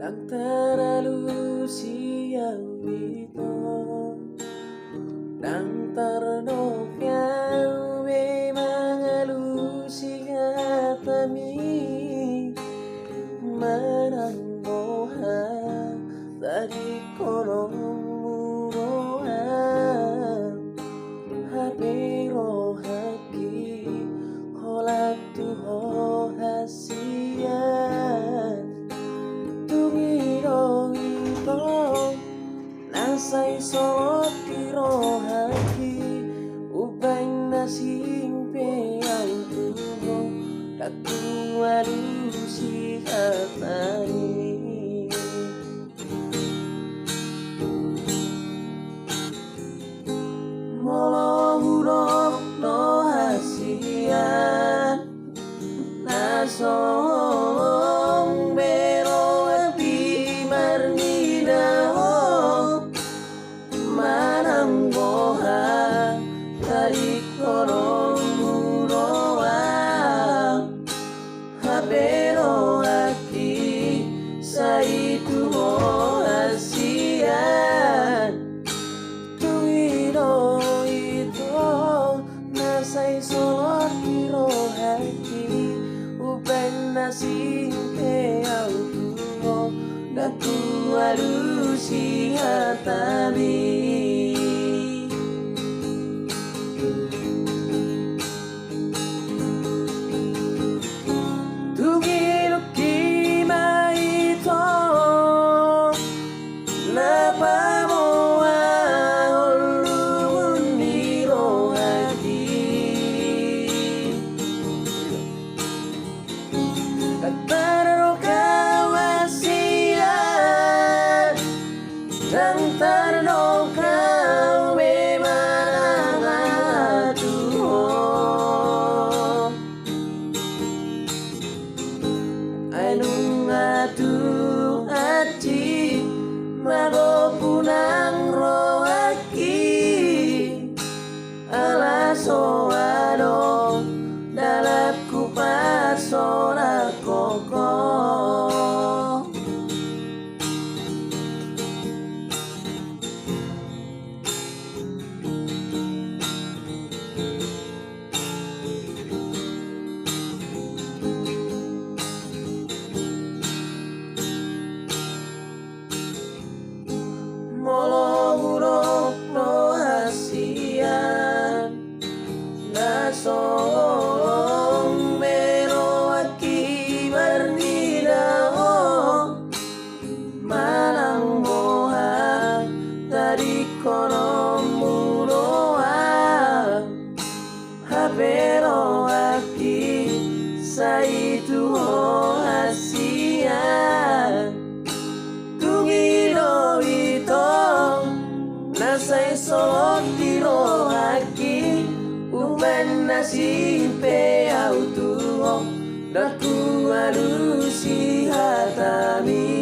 Ang terlalu siang itu Nang ternok yang mengelusi hatami Manang moha tadi kolong muroha Habero haki holak tuho hasian Tungiro ito Nasa'y solot kiro haki Ubay na simpe ang tuho Katuwalu si hatani Molo hurok no hasian Nasolong bero api marninaho Manang boha tarik korong muroa Habero aki sa itu mo asian Tuwiro ito nasa'y solot kiro haki Ubay na simpe ang tuho Natuwalu si hatami Tungiro kima ito Napamoa ulun niro hati Kataro kawasian Dan tarno kawe manangatuho Ainung atu aci Mago punang rohaki Alaso ado Dalat kupasona koko Molo hurok no hasian Nasolong bero aki marninaho Manang moha tadi kono muroa Habero aki sa itu ho hasian Tungiro ito nasa'y solot kiro haki Uban na simpe au tuho Natuwalu si hatami